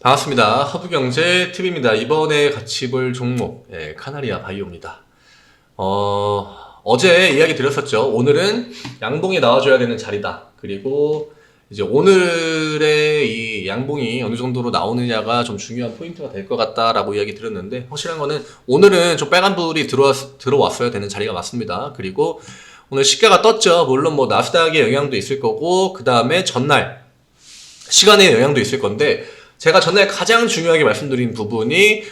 반갑습니다. 허브경제TV입니다. 이번에 같이 볼 종목, 카나리아 바이오입니다. 어제 이야기 드렸었죠. 오늘은 양봉이 나와줘야 되는 자리다. 그리고 이제 오늘의 이 양봉이 어느 정도로 나오느냐가 좀 중요한 포인트가 될 것 같다라고 이야기 드렸는데, 확실한 거는 오늘은 좀 빨간불이 들어왔어야 되는 자리가 맞습니다. 그리고 오늘 시가가 떴죠. 물론 뭐 나스닥의 영향도 있을 거고, 그 다음에 전날 시간의 영향도 있을 건데, 제가 전날 가장 중요하게 말씀드린 부분이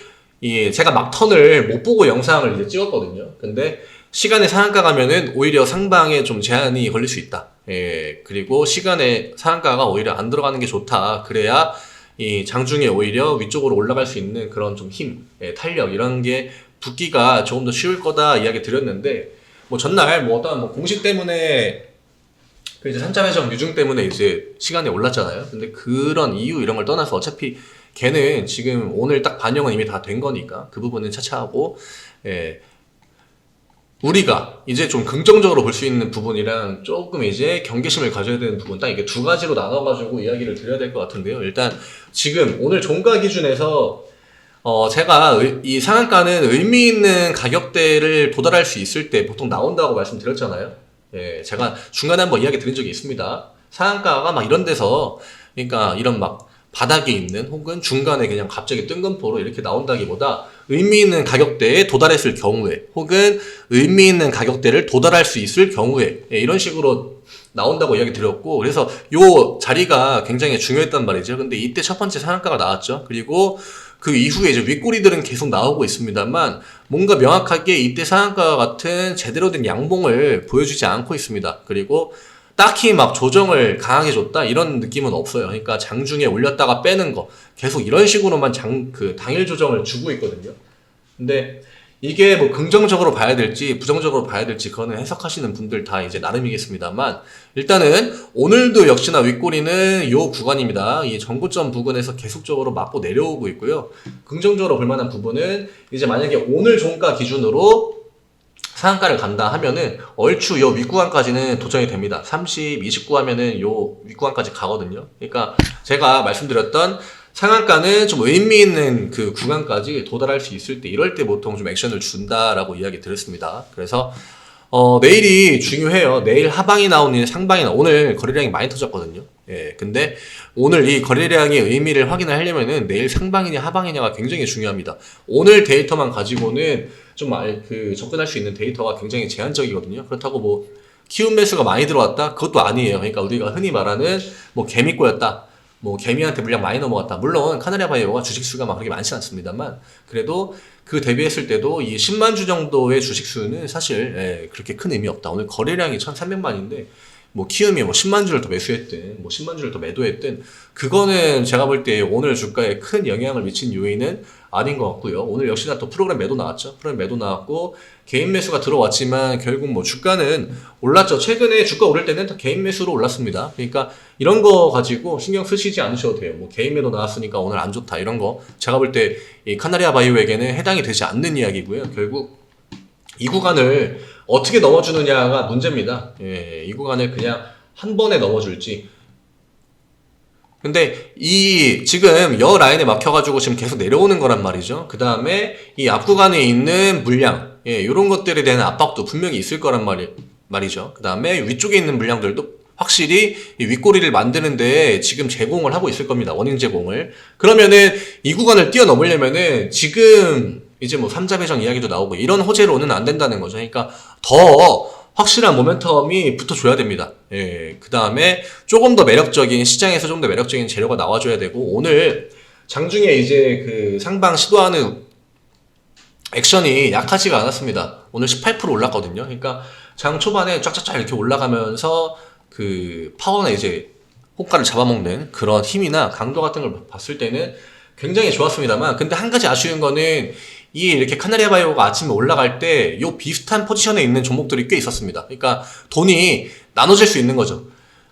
제가 막턴을 못 보고 영상을 이제 찍었거든요. 근데 시간의 상한가 가면은 오히려 상방에 좀 제한이 걸릴 수 있다. 그리고 시간의 상한가가 오히려 안 들어가는 게 좋다. 그래야 이 장중에 오히려 위쪽으로 올라갈 수 있는 그런 좀 힘, 탄력 이런 게 붙기가 조금 더 쉬울 거다 이야기 드렸는데, 뭐 전날 뭐 어떤 뭐 공식 때문에 그 이제 산자매점 유중 때문에 이제 시간이 올랐잖아요. 근데 그런 이유 이런 걸 떠나서 어차피 걔는 지금 오늘 딱 반영은 이미 다 된 거니까 그 부분은 차차하고, 우리가 이제 좀 긍정적으로 볼 수 있는 부분이랑 조금 이제 경계심을 가져야 되는 부분, 딱 이게 두 가지로 나눠가지고 이야기를 드려야 될 것 같은데요. 일단 지금 오늘 종가 기준에서 제가 이 상한가는 의미 있는 가격대를 도달할 수 있을 때 보통 나온다고 말씀드렸잖아요. 제가 중간에 한번 이야기 드린 적이 있습니다. 상한가가 막 이런 데서, 그러니까 이런 막 바닥에 있는 혹은 중간에 그냥 갑자기 뜬금포로 이렇게 나온다기보다 의미 있는 가격대에 도달했을 경우에 혹은 의미 있는 가격대를 도달할 수 있을 경우에 이런 식으로 나온다고 이야기 드렸고, 그래서 요 자리가 굉장히 중요했단 말이죠. 근데 이때 첫 번째 상한가가 나왔죠. 그리고 그 이후에 이제 윗꼬리들은 계속 나오고 있습니다만 뭔가 명확하게 이때 상한가 같은 제대로 된 양봉을 보여주지 않고 있습니다. 그리고 딱히 막 조정을 강하게 줬다 이런 느낌은 없어요. 그러니까 장중에 올렸다가 빼는 거 계속 이런 식으로만 당일 조정을 주고 있거든요. 근데 이게 뭐 긍정적으로 봐야 될지 부정적으로 봐야 될지 그거는 해석하시는 분들 다 이제 나름이겠습니다만, 일단은 오늘도 역시나 윗꼬리는 요 구간입니다. 이 전고점 부근에서 계속적으로 맞고 내려오고 있고요. 긍정적으로 볼 만한 부분은 이제 만약에 오늘 종가 기준으로 상한가를 간다 하면은 얼추 요 윗구간까지는 도전이 됩니다. 30, 29 하면은 요 윗구간까지 가거든요. 그러니까 제가 말씀드렸던 상한가는 좀 의미 있는 그 구간까지 도달할 수 있을 때, 이럴 때 보통 좀 액션을 준다라고 이야기 드렸습니다. 그래서 내일이 중요해요. 내일 하방이 나오느냐 상방이 오늘 거래량이 많이 터졌거든요. 근데 오늘 이 거래량의 의미를 확인을 하려면은 내일 상방이냐 하방이냐가 굉장히 중요합니다. 오늘 데이터만 가지고는 좀 접근할 수 있는 데이터가 굉장히 제한적이거든요. 그렇다고 뭐 키움 매수가 많이 들어왔다? 그것도 아니에요. 그러니까 우리가 흔히 말하는 뭐 개미 꼬였다, 뭐 개미한테 물량 많이 넘어갔다. 물론 카나리아 바이오가 주식수가 막 그렇게 많지 않습니다만, 그래도 그 대비했을 때도 이 10만 주 정도의 주식수는 사실 그렇게 큰 의미 없다. 오늘 거래량이 1,300만인데 뭐 키움이 뭐 10만 주를 더 매수했든 뭐 10만 주를 더 매도했든 그거는 제가 볼 때 오늘 주가에 큰 영향을 미친 요인은 아닌 것 같고요. 오늘 역시나 또 프로그램 매도 나왔죠. 프로그램 매도 나왔고 개인 매수가 들어왔지만 결국 뭐 주가는 올랐죠. 최근에 주가 오를 때는 다 개인 매수로 올랐습니다. 그러니까 이런 거 가지고 신경 쓰시지 않으셔도 돼요. 뭐 개인 매도 나왔으니까 오늘 안 좋다 이런 거 제가 볼 때 이 카나리아 바이오에게는 해당이 되지 않는 이야기고요. 결국 이 구간을 어떻게 넘어주느냐가 문제입니다. 이 구간을 그냥 한 번에 넘어줄지. 근데 지금 여 라인에 막혀가지고 지금 계속 내려오는 거란 말이죠. 그 다음에 이 앞 구간에 있는 물량, 이런 것들에 대한 압박도 분명히 있을 거란 말이죠. 그 다음에 위쪽에 있는 물량들도 확실히 이 윗꼬리를 만드는데 지금 제공을 하고 있을 겁니다. 원인 제공을. 그러면은 이 구간을 뛰어넘으려면은 지금 이제 뭐 삼자배정 이야기도 나오고 이런 호재로는 안 된다는 거죠. 그러니까 더 확실한 모멘텀이 붙어줘야 됩니다. 그 다음에 조금 더 매력적인, 시장에서 좀 더 매력적인 재료가 나와줘야 되고, 오늘 장중에 이제 그 상방 시도하는 액션이 약하지가 않았습니다. 오늘 18% 올랐거든요. 그러니까 장 초반에 쫙쫙쫙 이렇게 올라가면서 그 파워나 이제 호가를 잡아먹는 그런 힘이나 강도 같은 걸 봤을 때는 굉장히 좋았습니다만, 근데 한 가지 아쉬운 거는 이렇게 카나리아 바이오가 아침에 올라갈 때 요 비슷한 포지션에 있는 종목들이 꽤 있었습니다. 그러니까 돈이 나눠질 수 있는 거죠.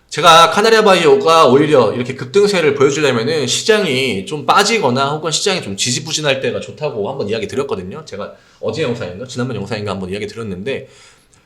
제가 카나리아 바이오가 오히려 이렇게 급등세를 보여주려면은 시장이 좀 빠지거나 혹은 시장이 좀 지지부진할 때가 좋다고 한번 이야기 드렸거든요. 제가 어제 영상인가 지난번 영상인가 한번 이야기 드렸는데,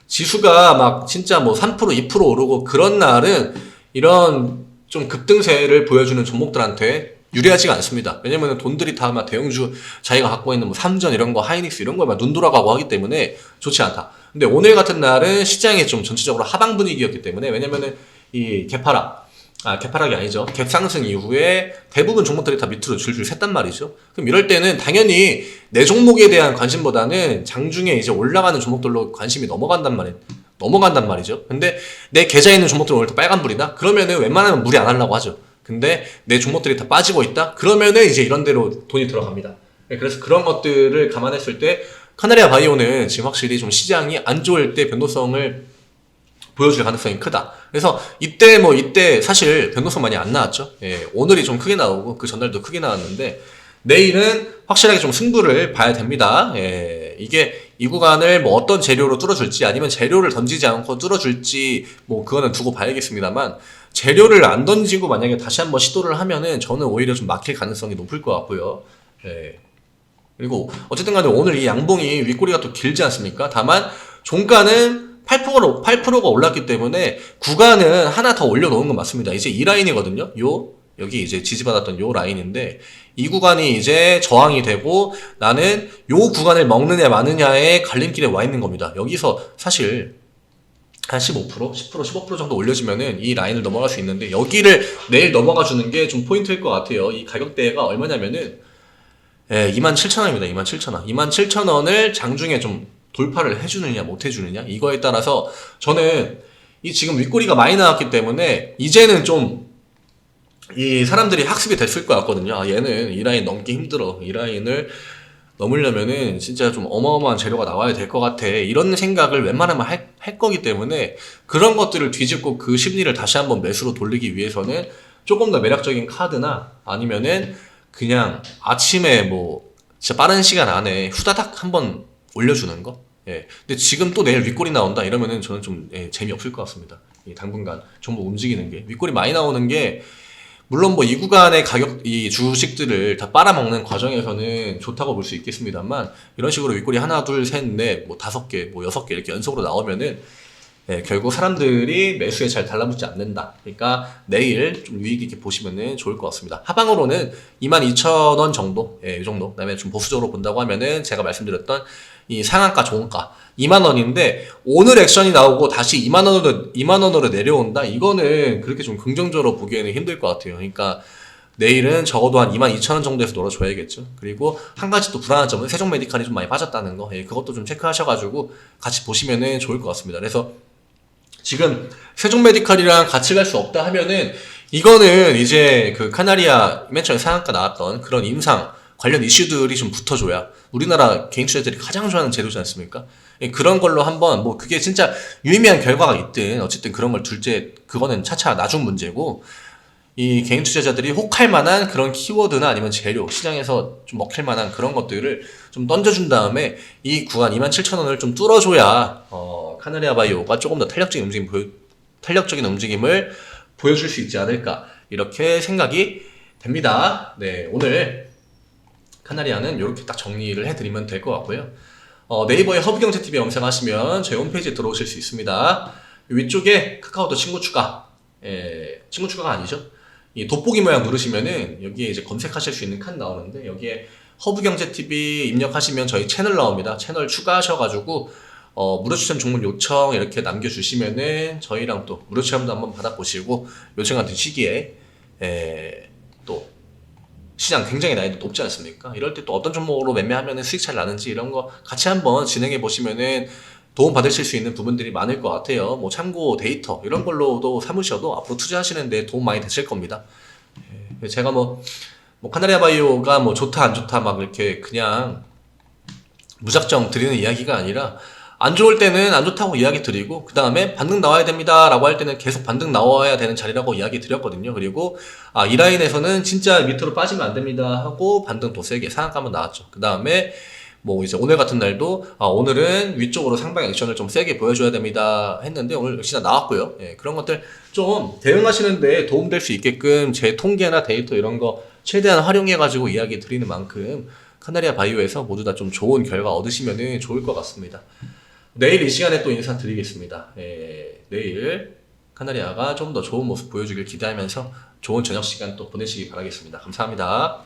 지수가 막 진짜 뭐 3% 2% 오르고 그런 날은 이런 좀 급등세를 보여주는 종목들한테 유리하지가 않습니다. 왜냐면 돈들이 다 막 대형주 자기가 갖고 있는 뭐 삼전 이런 거, 하이닉스 이런 거에 막 눈 돌아가고 하기 때문에 좋지 않다. 근데 오늘 같은 날은 시장이 좀 전체적으로 하방 분위기였기 때문에, 왜냐면은 이 개파락이 아니죠. 갭 상승 이후에 대부분 종목들이 다 밑으로 줄줄 샜단 말이죠. 그럼 이럴 때는 당연히 내 종목에 대한 관심보다는 장중에 이제 올라가는 종목들로 관심이 넘어간단 말이죠. 근데 내 계좌에 있는 종목들은 오늘 다 빨간불이다? 그러면은 웬만하면 무리 안 하려고 하죠. 근데 내 종목들이 다 빠지고 있다? 그러면은 이제 이런 데로 돈이 들어갑니다. 그래서 그런 것들을 감안했을 때 카나리아 바이오는 지금 확실히 좀 시장이 안 좋을 때 변동성을 보여줄 가능성이 크다. 그래서 이때 사실 변동성 많이 안 나왔죠. 예, 오늘이 좀 크게 나오고 그 전날도 크게 나왔는데 내일은 확실하게 좀 승부를 봐야 됩니다. 예, 이게 이 구간을 뭐 어떤 재료로 뚫어줄지 아니면 재료를 던지지 않고 뚫어줄지 뭐 그거는 두고 봐야겠습니다만, 재료를 안 던지고 만약에 다시 한번 시도를 하면은 저는 오히려 좀 막힐 가능성이 높을 것 같고요. 예. 그리고 어쨌든 간에 오늘 이 양봉이 윗꼬리가 또 길지 않습니까? 다만 종가는 8%가 올랐기 때문에 구간은 하나 더 올려놓은 건 맞습니다. 이제 이 라인이거든요. 여기 이제 지지받았던 요 라인인데, 이 구간이 이제 저항이 되고 나는 요 구간을 먹느냐 마느냐의 갈림길에 와 있는 겁니다. 여기서 사실 한 15%, 10%, 15% 정도 올려주면은 이 라인을 넘어갈 수 있는데, 여기를 내일 넘어가 주는 게 좀 포인트일 것 같아요. 이 가격대가 얼마냐면은 27,000원입니다. 27,000원. 27,000원을 장중에 좀 돌파를 해주느냐 못 해주느냐, 이거에 따라서 저는 이 지금 윗꼬리가 많이 나왔기 때문에 이제는 좀 이 사람들이 학습이 됐을 것 같거든요. 아, 얘는 이 라인 넘기 힘들어. 이 라인을 넘으려면은 진짜 좀 어마어마한 재료가 나와야 될 것 같아. 이런 생각을 웬만하면 할 거기 때문에, 그런 것들을 뒤집고 그 심리를 다시 한번 매수로 돌리기 위해서는 조금 더 매력적인 카드나 아니면은 그냥 아침에 뭐 진짜 빠른 시간 안에 후다닥 한번 올려주는 거. 예. 근데 지금 또 내일 윗꼬리 나온다 이러면은 저는 좀 재미없을 것 같습니다. 당분간 종목 움직이는 게 윗꼬리 많이 나오는 게, 물론 뭐 이 구간의 이 주식들을 다 빨아먹는 과정에서는 좋다고 볼 수 있겠습니다만, 이런 식으로 윗꼬리 하나, 둘, 셋, 넷, 뭐 5개, 뭐 6개 이렇게 연속으로 나오면은 결국 사람들이 매수에 잘 달라붙지 않는다. 그러니까 내일 좀 유익 있게 보시면은 좋을 것 같습니다. 하방으로는 22,000원 정도, 이 정도. 그다음에 좀 보수적으로 본다고 하면은 제가 말씀드렸던 이 상한가, 종가 2만원인데, 오늘 액션이 나오고 다시 2만원으로 내려온다? 이거는 그렇게 좀 긍정적으로 보기에는 힘들 것 같아요. 그러니까 내일은 적어도 한 22,000원 정도에서 놀아줘야겠죠. 그리고 한 가지 또 불안한 점은 세종 메디칼이 좀 많이 빠졌다는 거. 그것도 좀 체크하셔가지고 같이 보시면은 좋을 것 같습니다. 그래서 지금 세종 메디칼이랑 같이 갈 수 없다 하면은, 이거는 이제 그 카나리아 맨 처음에 상한가 나왔던 그런 임상 관련 이슈들이 좀 붙어줘야 우리나라 개인 투자자들이 가장 좋아하는 제도지 않습니까? 그런 걸로 한번, 뭐 그게 진짜 유의미한 결과가 있든 어쨌든 그런 걸 둘째, 그거는 차차 나중 문제고, 이 개인 투자자들이 혹할 만한 그런 키워드나 아니면 재료, 시장에서 좀 먹힐 만한 그런 것들을 좀 던져준 다음에 이 구간 27,000원을 좀 뚫어줘야 카나리아 바이오가 조금 더 탄력적인 움직임을 보여줄 수 있지 않을까, 이렇게 생각이 됩니다. 네, 오늘 카나리아는 이렇게 딱 정리를 해드리면 될 것 같고요. 네이버에 허브경제TV 검색하시면 저희 홈페이지에 들어오실 수 있습니다. 위쪽에 카카오톡 친구 추가, 친구 추가가 아니죠. 이 돋보기 모양 누르시면은 여기에 이제 검색하실 수 있는 칸 나오는데, 여기에 허브경제TV 입력하시면 저희 채널 나옵니다. 채널 추가하셔가지고 무료 추천 종목 요청 이렇게 남겨주시면은 저희랑 또 무료 체험도 한번 받아보시고, 요청 같은 시기에 또 시장 굉장히 난이도 높지 않습니까? 이럴 때 또 어떤 종목으로 매매하면 수익 잘 나는지 이런 거 같이 한번 진행해 보시면은 도움 받으실 수 있는 부분들이 많을 것 같아요. 뭐 참고 데이터 이런 걸로도 삼으셔도 앞으로 투자하시는데 도움 많이 되실 겁니다. 제가 뭐 카나리아 바이오가 뭐 좋다 안 좋다 막 이렇게 그냥 무작정 드리는 이야기가 아니라, 안 좋을 때는 안 좋다고 이야기 드리고, 그 다음에 반등 나와야 됩니다 라고 할 때는 계속 반등 나와야 되는 자리라고 이야기 드렸거든요. 그리고 이 라인에서는 진짜 밑으로 빠지면 안 됩니다 하고 반등 더 세게 상한가 한번 나왔죠. 그 다음에 뭐 이제 오늘 같은 날도 오늘은 위쪽으로 상방 액션을 좀 세게 보여줘야 됩니다 했는데, 오늘 역시나 나왔고요. 그런 것들 좀 대응하시는데 도움될 수 있게끔 제 통계나 데이터 이런 거 최대한 활용해가지고 이야기 드리는 만큼 카나리아 바이오에서 모두 다 좀 좋은 결과 얻으시면 좋을 것 같습니다. 내일 이 시간에 또 인사드리겠습니다. 내일 카나리아가 좀 더 좋은 모습 보여주길 기대하면서 좋은 저녁 시간 또 보내시기 바라겠습니다. 감사합니다.